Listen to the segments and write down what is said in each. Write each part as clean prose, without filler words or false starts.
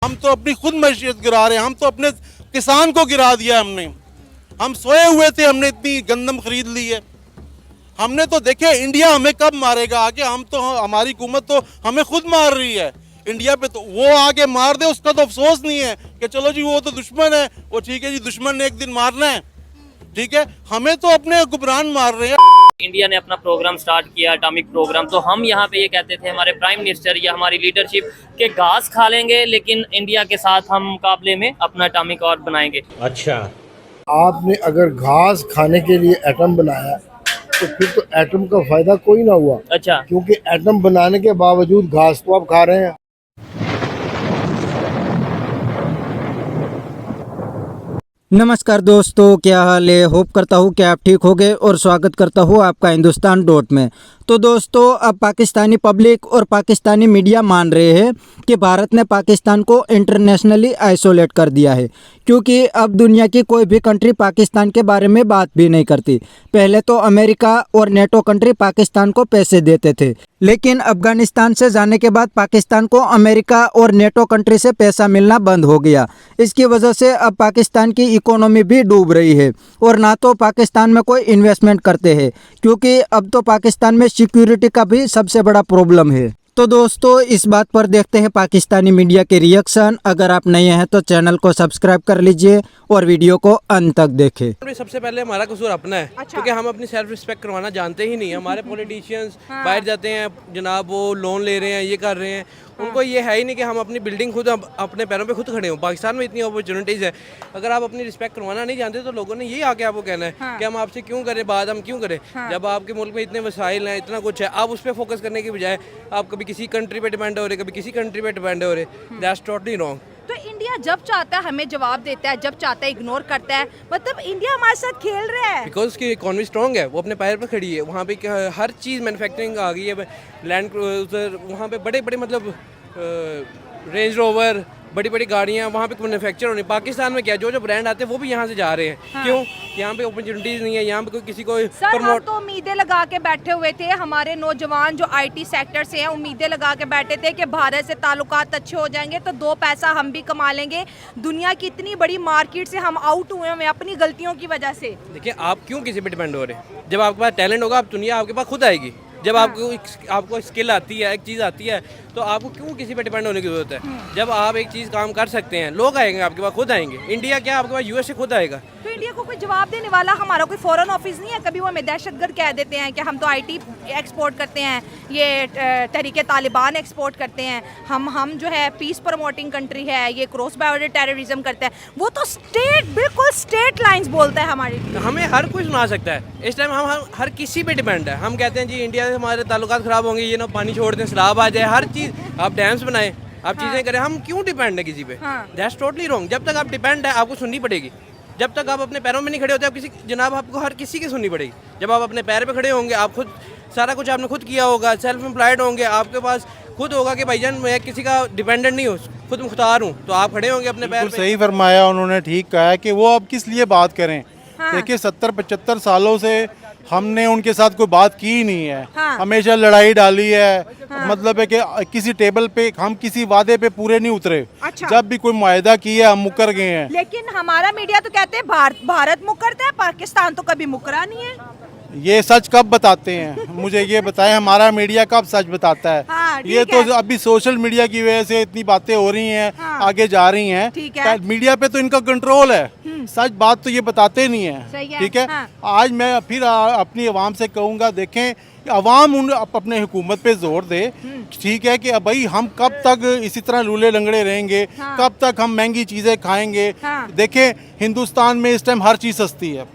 हम तो अपनी खुद मैशियत गिरा रहे हैं, हम तो अपने किसान को गिरा दिया हमने। हम सोए हुए थे, हमने इतनी गंदम खरीद ली है। हमने तो देखे इंडिया हमें कब मारेगा आगे, हम तो हमारी हुकूमत तो हमें खुद मार रही है। इंडिया पे तो वो आगे मार दे उसका तो अफसोस नहीं है कि चलो जी वो तो दुश्मन है, वो ठीक है जी, दुश्मन ने एक दिन मारना है, ठीक है। हमें तो अपने हुक्मरान मार रहे हैं। इंडिया ने अपना प्रोग्राम स्टार्ट किया, एटॉमिक प्रोग्राम, तो हम यहाँ पे ये कहते थे हमारे प्राइम मिनिस्टर या हमारी लीडरशिप के घास खा लेंगे लेकिन इंडिया के साथ हम मुकाबले में अपना एटॉमिक और बनाएंगे। अच्छा, आपने अगर घास खाने के लिए एटम बनाया तो फिर तो एटम का फायदा कोई ना हुआ। अच्छा, क्योंकि एटम बनाने के बावजूद घास तो आप खा रहे हैं। नमस्कार दोस्तों, क्या हाल है। होप करता हूँ कि आप ठीक होंगे और स्वागत करता हूँ आपका हिंदुस्तान डॉट में। तो दोस्तों, अब पाकिस्तानी पब्लिक और पाकिस्तानी मीडिया मान रहे हैं कि भारत ने पाकिस्तान को इंटरनेशनली आइसोलेट कर दिया है, क्योंकि अब दुनिया की कोई भी कंट्री पाकिस्तान के बारे में बात भी नहीं करती। पहले तो अमेरिका और नेटो कंट्री पाकिस्तान को पैसे देते थे, लेकिन अफगानिस्तान से जाने के बाद पाकिस्तान को अमेरिका और नेटो कंट्री से पैसा मिलना बंद हो गया। इसकी वजह से अब पाकिस्तान की इकोनॉमी भी डूब रही है और ना तो पाकिस्तान में कोई इन्वेस्टमेंट करते हैं, क्योंकि अब तो पाकिस्तान में सिक्योरिटी का भी सबसे बड़ा प्रॉब्लम है। तो दोस्तों, इस बात पर देखते हैं पाकिस्तानी मीडिया के रिएक्शन। अगर आप नए हैं तो चैनल को सब्सक्राइब कर लीजिए और वीडियो को अंत तक देखें। सबसे पहले हमारा कसूर अपना है। अच्छा। क्योंकि हम अपनी सेल्फ रिस्पेक्ट करवाना जानते ही नहीं। हमारे पॉलिटिशियंस बाहर जाते हैं जनाब, वो लोन ले रहे हैं, ये कर रहे हैं, उनको ये है ही नहीं कि हम अपनी बिल्डिंग खुद अपने पैरों पे खुद खड़े हों। पाकिस्तान में इतनी अपॉर्चुनिटीज़ है, अगर आप अपनी रिस्पेक्ट करवाना नहीं जानते तो लोगों ने यही आके आपको कहना है कि हम आपसे क्यों करें बात, हम क्यों करें। जब आपके मुल्क में इतने वसाइल हैं, इतना कुछ है, आप उस पर फोकस करने की बजाय आप कभी किसी कंट्री पे डिपेंड हो रहे, कभी किसी कंट्री पे डिपेंड हो रहे। That's totally wrong. तो इंडिया जब चाहता है हमें जवाब देता है, जब चाहता है इग्नोर करता है। मतलब इंडिया हमारे साथ खेल रहा है बिकॉज उसकी इकॉनमी स्ट्रॉन्ग है, वो अपने पैर पर खड़ी है। वहाँ पे हर चीज़ मैन्युफैक्चरिंग आ गई है। लैंड क्रूजर, वहाँ पे बड़े बड़े मतलब रेंज रोवर, बड़ी बड़ी गाड़ियाँ वहाँ पे मैन्युफैक्चर होनी। पाकिस्तान में क्या, जो ब्रांड आते हैं वो भी यहाँ से जा रहे हैं। क्यों? यहाँ पे अपॉर्चुनिटीज़ नहीं है, यहाँ पे कोई किसी को सर। हम तो उम्मीदें लगा के बैठे हुए थे, हमारे नौजवान जो आईटी सेक्टर से हैं उम्मीदें लगा के बैठे थे कि भारत से ताल्लुकात अच्छे हो जाएंगे तो दो पैसा हम भी कमा लेंगे। दुनिया की इतनी बड़ी मार्केट से हम आउट हुए हैं अपनी गलतियों की वजह से। देखिए, आप क्यों किसी पे डिपेंड हो रहे हैं? जब आपके पास टैलेंट होगा, आप दुनिया आपके पास खुद आएगी। जब आपको स्किल आती है, एक चीज़ आती है, तो आपको क्यों किसी पे डिपेंड होने की ज़रूरत है? जब आप एक चीज़ काम कर सकते हैं, लोग आएंगे आपके पास, खुद आएंगे। इंडिया क्या, आपके पास यूएस से खुद आएगा। तो इंडिया को कोई जवाब देने वाला, हमारा कोई फॉरेन ऑफिस नहीं है। कभी वो हमें दहशतगर्द कह देते हैं कि हम तो आईटी एक्सपोर्ट करते हैं, ये तहरीके तालिबान एक्सपोर्ट करते हैं, हम जो है पीस प्रमोटिंग कंट्री है, ये क्रॉस बॉर्डर टेररिज्म करता है। वो तो बिल्कुल स्टेट लाइंस बोलता है हमारे लिए। हमें हर कोई सुना सकता है। इस टाइम हम हर किसी पे डिपेंड है। हम कहते हैं जी इंडिया से हमारे ताल्लुकात ख़राब होंगे, ये ना पानी छोड़ दें, शराब आ जाए, हर चीज़ आप डैम्स बनाएं, आप चीज़ें करें। हम क्यों डिपेंड है किसी पे? That's totally wrong. जब तक आप डिपेंड है आपको सुननी पड़ेगी। जब तक आप अपने पैरों में नहीं खड़े होते, आप किसी जनाब आपको हर किसी की सुननी पड़ेगी। जब आप अपने पैर पे खड़े होंगे, आप खुद सारा कुछ आपने खुद किया होगा, सेल्फ एम्प्लॉयड होंगे, आपके पास खुद होगा कि भाईजान मैं किसी का डिपेंडेंट नहीं हूँ, खुद मुख्तार हूँ, तो आप खड़े होंगे अपने पैर पे। सही फरमाया उन्होंने, ठीक कहा है कि वो अब किस लिए बात करें। देखिए 70-75 सालों से हमने उनके साथ कोई बात की ही नहीं है। हमेशा लड़ाई डाली है। मतलब है कि किसी टेबल पे हम किसी वादे पे पूरे नहीं उतरे। अच्छा। जब भी कोई मुआहदा किया हम मुकर गए हैं। लेकिन हमारा मीडिया तो कहते हैं भारत मुकरता है, पाकिस्तान तो कभी मुकरा नहीं है। ये सच कब बताते हैं? मुझे ये बताएं, हमारा मीडिया कब सच बताता है? ये तो अभी सोशल मीडिया की वजह से इतनी बातें हो रही हैं, आगे जा रही हैं। मीडिया पे तो इनका कंट्रोल है, सच बात तो ये बताते नहीं है। ठीक है। आज मैं फिर अपनी आवाम से कहूँगा, देखें अवाम उन अपने हुकूमत पे जोर दे। ठीक है कि भाई हम कब तक इसी तरह लूले लंगड़े रहेंगे? कब तक हम महंगी चीज़ें खाएंगे? देखें हिंदुस्तान में इस टाइम हर चीज़ सस्ती है।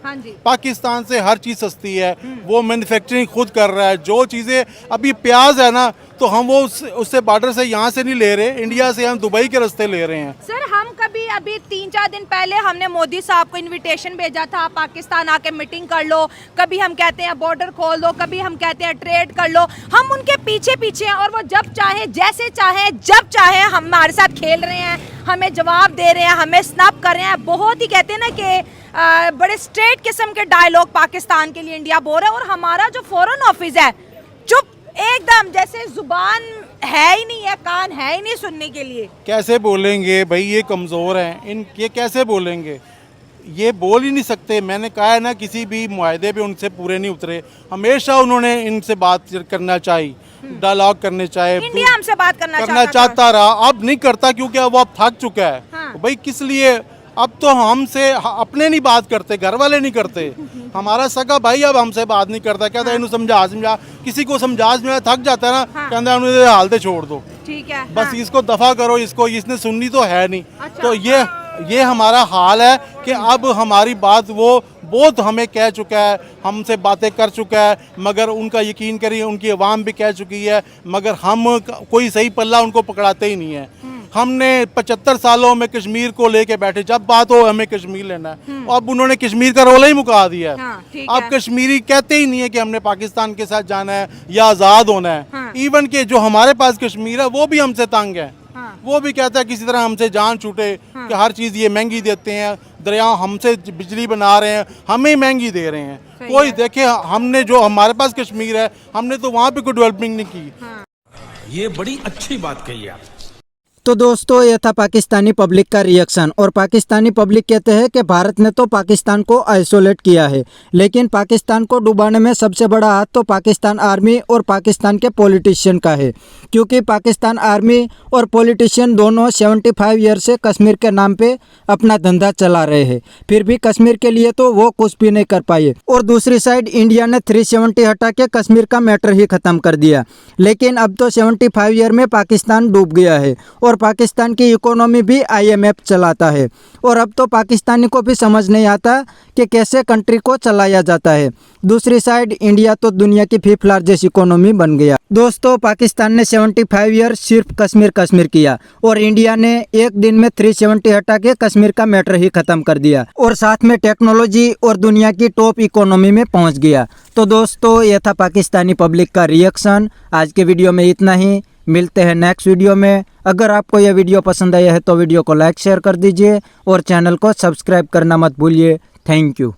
पाकिस्तान से हर चीज़ सस्ती है। वो मैन्युफैक्चरिंग खुद कर रहा है। जो चीज़ें अभी प्याज है ना, तो हम वो उससे बॉर्डर से यहाँ से नहीं ले रहे, इंडिया से हम दुबई के रास्ते ले रहे हैं। सर, हम कभी अभी 3-4 दिन पहले हमने मोदी साहब को इनविटेशन भेजा था, पाकिस्तान आके मीटिंग कर लो। कभी हम कहते हैं बॉर्डर खोल दो, कभी हम कहते हैं ट्रेड कर लो। हम उनके पीछे पीछे हैं और वो जब चाहे, जैसे चाहे, जब चाहे हमारे साथ खेल रहे हैं, हमें जवाब दे रहे हैं, हमें स्नैप कर रहे हैं। बहुत ही कहते हैं ना कि बड़े स्ट्रेट किस्म के डायलॉग पाकिस्तान के लिए इंडिया बोल रहा है। और हमारा जो फॉरेन ऑफिस है, चुप एकदम, जैसे जुबान है ही नहीं है, कान है ही नहीं सुनने के लिए। कैसे बोलेंगे भाई, ये कमज़ोर हैं, ये कैसे बोलेंगे, ये बोल ही नहीं सकते। मैंने कहा है ना, किसी भी मुआहदे पे उनसे पूरे नहीं उतरे। हमेशा उन्होंने इनसे बात करना चाहिए, डायलॉग करने चाहिए। इंडिया हमसे बात करना चाहता रहा, अब नहीं करता क्योंकि अब वो थक चुका है। भाई किस लिए, अब तो हमसे अपने नहीं बात करते, घर वाले नहीं करते। हमारा सगा भाई अब हमसे बात नहीं करता, कहता है इन्हें समझा, किसी को समझा थक जाता है ना, कहता है उन्हें हालते छोड़ दो, ठीक है, बस इसको दफा करो, इसको इसने सुननी तो है नहीं। तो ये हमारा हाल है कि अब हमारी बात वो बहुत हमें कह चुका है, हमसे बातें कर चुका है, मगर उनका यकीन करिए उनकी आवाम भी कह चुकी है, मगर हम कोई सही पल्ला उनको पकड़ाते ही नहीं है। हमने 75 सालों में कश्मीर को लेके बैठे, जब बात हो हमें कश्मीर लेना है, अब उन्होंने कश्मीर का रोला ही मुका दिया है। अब कश्मीरी कहते ही नहीं है कि हमने पाकिस्तान के साथ जाना है या आज़ाद होना है। इवन के जो हमारे पास कश्मीर है वो भी हमसे तंग है, वो भी कहता है किसी तरह हमसे जान छूटे, कि हर चीज़ ये महंगी देते हैं, दरिया हमसे बिजली बना रहे हैं, हमें महंगी दे रहे हैं। कोई देखे, हमने जो हमारे पास कश्मीर है, हमने तो वहाँ पे कोई डेवलपमेंट नहीं की। ये बड़ी अच्छी बात कही आप। तो दोस्तों ये था पाकिस्तानी पब्लिक का रिएक्शन। और पाकिस्तानी पब्लिक कहते हैं कि भारत ने तो पाकिस्तान को आइसोलेट किया है, लेकिन पाकिस्तान को डुबाने में सबसे बड़ा हाथ तो पाकिस्तान आर्मी और पाकिस्तान के पॉलिटिशियन का है, क्योंकि पाकिस्तान आर्मी और पॉलिटिशियन दोनों 75 ईयर से कश्मीर के नाम पे अपना धंधा चला रहे हैं, फिर भी कश्मीर के लिए तो वो कुछ भी नहीं कर पाए। और दूसरी साइड इंडिया ने 370 हटा के कश्मीर का मैटर ही ख़त्म कर दिया। लेकिन अब तो 75 ईयर में पाकिस्तान डूब गया है और पाकिस्तान की इकोनॉमी भी IMF चलाता है, और अब तो पाकिस्तानी को भी समझ नहीं आता कि कैसे कंट्री को चलाया जाता है। दूसरी साइड इंडिया तो दुनिया की 5th लार्जेस्ट इकोनॉमी बन गया। दोस्तों पाकिस्तान ने 75 ईयर सिर्फ कश्मीर किया, और इंडिया ने एक दिन में 370 हटा के कश्मीर का मैटर ही खत्म कर दिया, और साथ में टेक्नोलॉजी और दुनिया की टॉप इकोनॉमी में पहुंच गया। तो दोस्तों यह था पाकिस्तानी पब्लिक का रिएक्शन। आज के वीडियो में इतना ही, मिलते हैं नेक्स्ट वीडियो में। अगर आपको यह वीडियो पसंद आया है तो वीडियो को लाइक शेयर कर दीजिए और चैनल को सब्सक्राइब करना मत भूलिए। Thank you.